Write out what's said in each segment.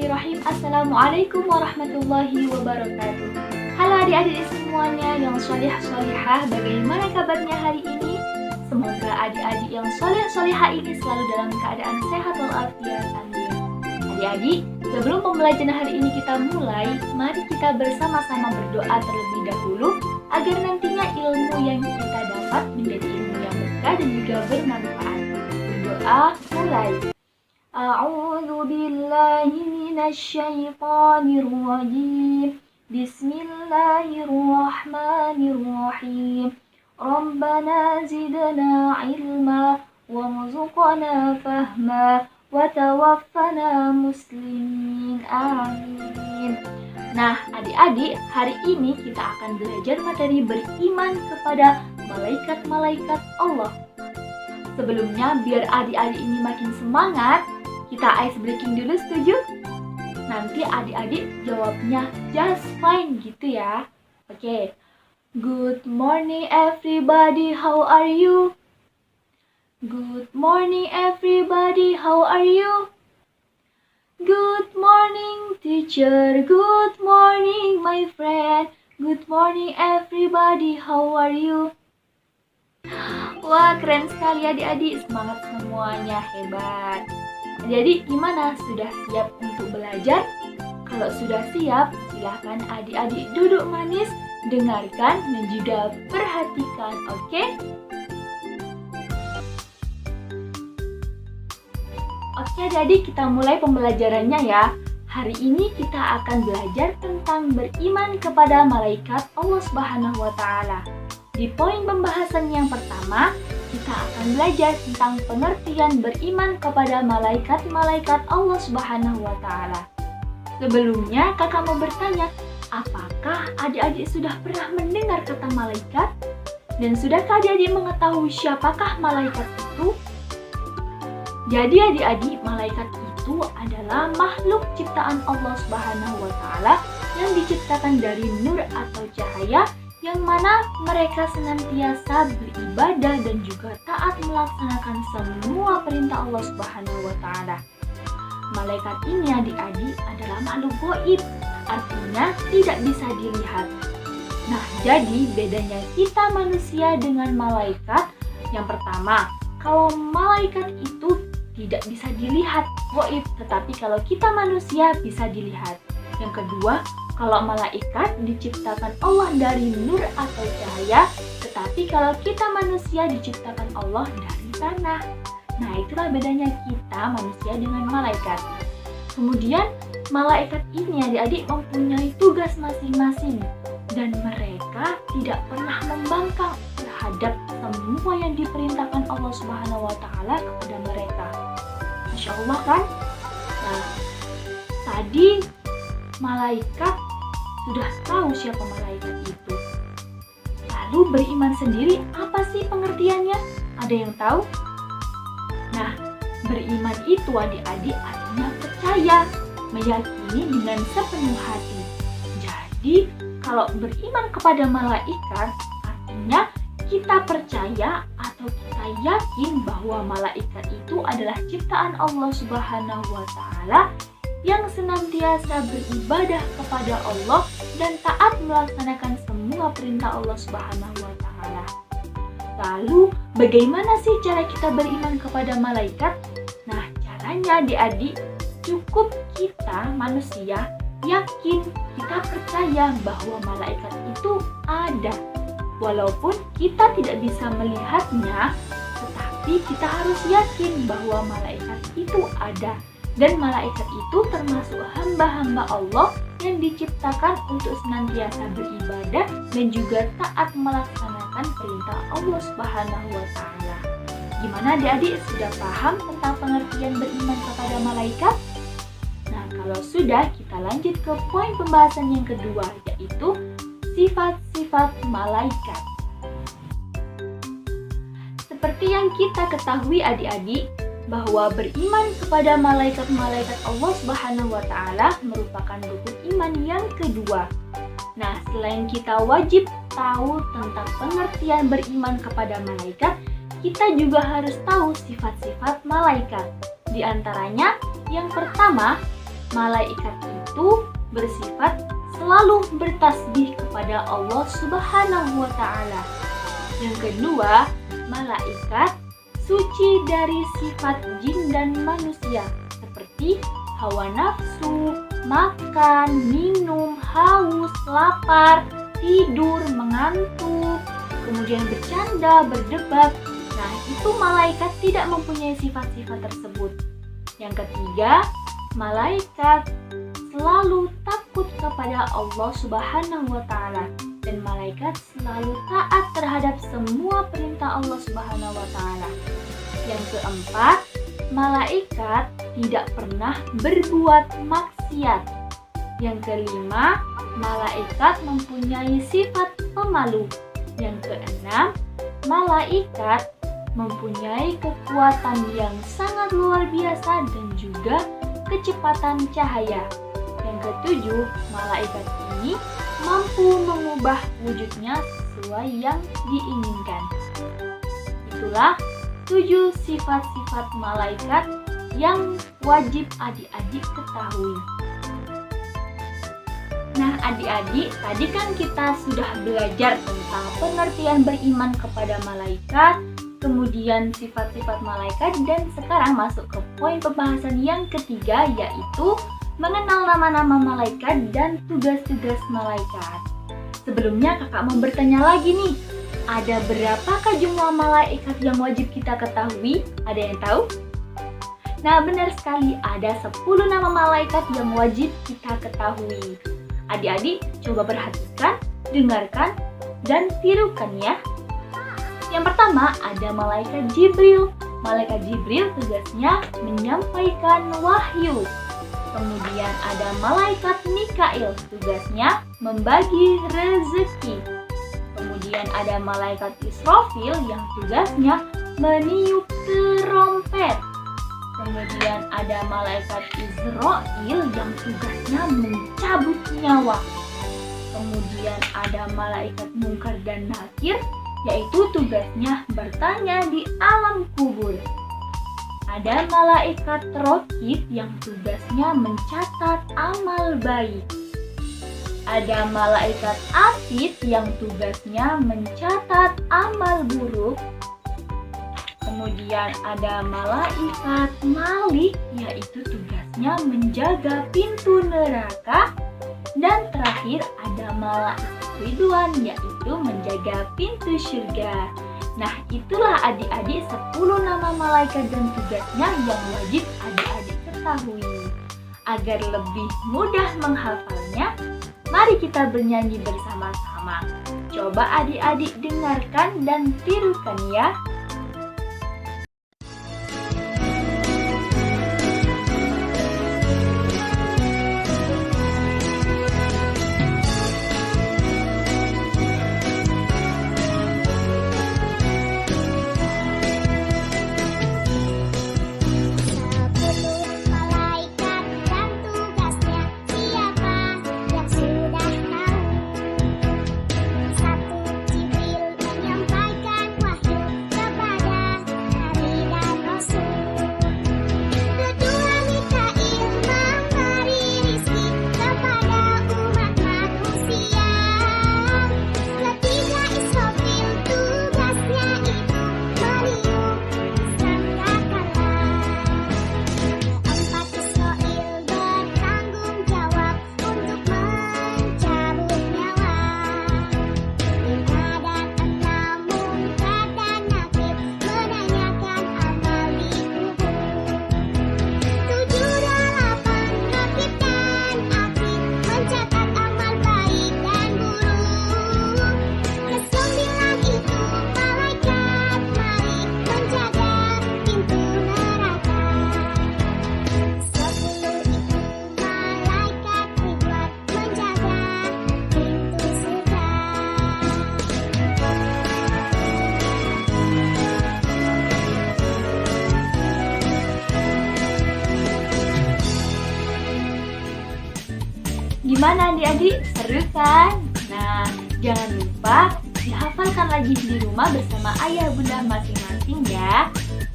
Bismillahirrahmanirrahim. Assalamualaikum warahmatullahi wabarakatuh. Halo adik-adik semuanya yang soleh-solehah, bagaimana kabarnya hari ini? Semoga adik-adik yang soleh-solehah ini selalu dalam keadaan sehat walafiat. Amin. Adik-adik, sebelum pembelajaran hari ini kita mulai, mari kita bersama-sama berdoa terlebih dahulu agar nantinya ilmu yang kita dapat menjadi ilmu yang berkah dan juga bermanfaat. Berdoa mulai. A'udzu billahi minasy syaithanir rajim. Bismillahirrahmanirrahim. Rabbana zidna ilma warzuqna fahma wa tawaffana muslimin. Amin. Nah, adik-adik, hari ini kita akan belajar materi beriman kepada malaikat-malaikat Allah. Sebelumnya, biar adik-adik ini makin semangat, kita ice breaking dulu, setuju? Nanti adik-adik jawabnya just fine gitu ya. Oke. Good morning everybody, how are you? Good morning everybody, how are you? Good morning teacher, good morning my friend. Good morning everybody, how are you? Wah, keren sekali adik-adik, semangat semuanya, hebat. Jadi gimana? Sudah siap untuk belajar? Kalau sudah siap, silahkan adik-adik duduk manis, dengarkan dan juga perhatikan, oke? Oke adik-adik, kita mulai pembelajarannya ya. Hari ini kita akan belajar tentang beriman kepada malaikat Allah Subhanahu wa Ta'ala. Di poin pembahasan yang pertama, kita akan belajar tentang pengertian beriman kepada malaikat-malaikat Allah Subhanahu wa Ta'ala. Sebelumnya, kakak mau bertanya, apakah adik-adik sudah pernah mendengar kata malaikat? Dan sudahkah adik-adik mengetahui siapakah malaikat itu? Jadi adik-adik, malaikat itu adalah makhluk ciptaan Allah Subhanahu wa Ta'ala yang diciptakan dari nur atau cahaya, yang mana mereka senantiasa beribadah dan juga taat melaksanakan semua perintah Allah Subhanahu wa Ta'ala. Malaikat ini adik-adik adalah makhluk gaib, artinya tidak bisa dilihat. Nah, jadi bedanya kita manusia dengan malaikat, yang pertama, kalau malaikat itu tidak bisa dilihat, gaib, tetapi kalau kita manusia bisa dilihat. Yang kedua, kalau malaikat diciptakan Allah dari nur atau cahaya, tetapi kalau kita manusia diciptakan Allah dari tanah. Nah, itulah bedanya kita manusia dengan malaikat. Kemudian, malaikat ini adik-adik mempunyai tugas masing-masing, dan mereka tidak pernah membangkang terhadap semua yang diperintahkan Allah Subhanahu wa Ta'ala kepada mereka. Masya Allah kan? Nah, tadi malaikat sudah tahu siapa malaikat itu. Lalu beriman sendiri apa sih pengertiannya? Ada yang tahu? Nah, beriman itu adik-adik artinya percaya, meyakini dengan sepenuh hati. Jadi, kalau beriman kepada malaikat artinya kita percaya atau kita yakin bahwa malaikat itu adalah ciptaan Allah Subhanahu wa Ta'ala yang senantiasa beribadah kepada Allah dan taat melaksanakan semua perintah Allah Subhanahu wa Ta'ala. Lalu, bagaimana sih cara kita beriman kepada malaikat? Nah, caranya adik-adik, cukup kita manusia yakin, kita percaya bahwa malaikat itu ada. Walaupun kita tidak bisa melihatnya, tetapi kita harus yakin bahwa malaikat itu ada. Dan malaikat itu termasuk hamba-hamba Allah yang diciptakan untuk senantiasa beribadah dan juga taat melaksanakan perintah Allah Subhanahu wa Ta'ala. Gimana adik-adik, sudah paham tentang pengertian beriman kepada malaikat? Nah, kalau sudah, kita lanjut ke poin pembahasan yang kedua, yaitu sifat-sifat malaikat. Seperti yang kita ketahui adik-adik, bahwa beriman kepada malaikat-malaikat Allah Subhanahu wa Ta'ala merupakan rukun iman yang kedua. Nah, selain kita wajib tahu tentang pengertian beriman kepada malaikat, kita juga harus tahu sifat-sifat malaikat. Di antaranya, yang pertama, malaikat itu bersifat selalu bertasbih kepada Allah Subhanahu wa Ta'ala. Yang kedua, malaikat suci dari sifat jin dan manusia seperti hawa nafsu, makan, minum, haus, lapar, tidur, mengantuk, kemudian bercanda, berdebat. Nah, itu malaikat tidak mempunyai sifat-sifat tersebut. Yang ketiga, malaikat selalu takut kepada Allah Subhanahu wa Ta'ala, dan malaikat selalu taat terhadap semua perintah Allah Subhanahu wa Ta'ala. Yang keempat, malaikat tidak pernah berbuat maksiat. Yang kelima, malaikat mempunyai sifat pemalu. Yang keenam, malaikat mempunyai kekuatan yang sangat luar biasa dan juga kecepatan cahaya. Yang ketujuh, malaikat ini mampu mengubah wujudnya sesuai yang diinginkan. Itulah 7 sifat-sifat malaikat yang wajib adik-adik ketahui. Nah, adik-adik, tadi kan kita sudah belajar tentang pengertian beriman kepada malaikat, kemudian sifat-sifat malaikat, dan sekarang masuk ke poin pembahasan yang ketiga, yaitu mengenal nama-nama malaikat dan tugas-tugas malaikat. Sebelumnya kakak mau bertanya lagi nih, ada berapakah jumlah malaikat yang wajib kita ketahui? Ada yang tahu? Nah, benar sekali, ada 10 nama malaikat yang wajib kita ketahui. Adik-adik coba perhatikan, dengarkan, dan tirukan ya. Yang pertama ada malaikat Jibril. Malaikat Jibril tugasnya menyampaikan wahyu. Kemudian ada malaikat Mikail, tugasnya membagi rezeki. Kemudian ada malaikat Israfil yang tugasnya meniup trompet. Kemudian ada malaikat Israil yang tugasnya mencabut nyawa. Kemudian ada malaikat Munkar dan Nakir, yaitu tugasnya bertanya di alam kubur. Ada malaikat Raqib yang tugasnya mencatat amal baik. Ada malaikat Atid yang tugasnya mencatat amal buruk. Kemudian ada malaikat Malik, yaitu tugasnya menjaga pintu neraka. Dan terakhir ada malaikat Ridwan, yaitu menjaga pintu surga. Nah, itulah adik-adik 10 nama malaikat dan tugasnya yang wajib adik-adik ketahui. Agar lebih mudah menghafalnya, mari kita bernyanyi bersama-sama. Coba adik-adik dengarkan dan tirukan ya. Gimana adik-adik? Seru kan? Nah, jangan lupa dihafalkan lagi di rumah bersama ayah bunda masing-masing ya.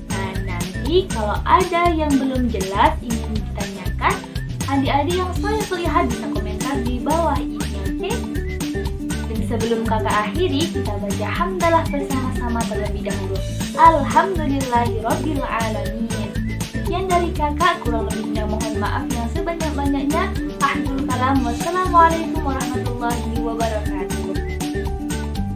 Nah, nanti kalau ada yang belum jelas ingin ditanyakan, Adik-adik yang saya lihat bisa komentar di bawah ini, oke? Dan sebelum kakak akhiri, kita baca hamdalah bersama-sama terlebih dahulu. Alhamdulillahirrabbilalamin. Sekian dari kakak, kurang lebihnya mohon maaf yang sebanyak-banyaknya. Akhirul kalam, wassalamualaikum warahmatullahi wabarakatuh.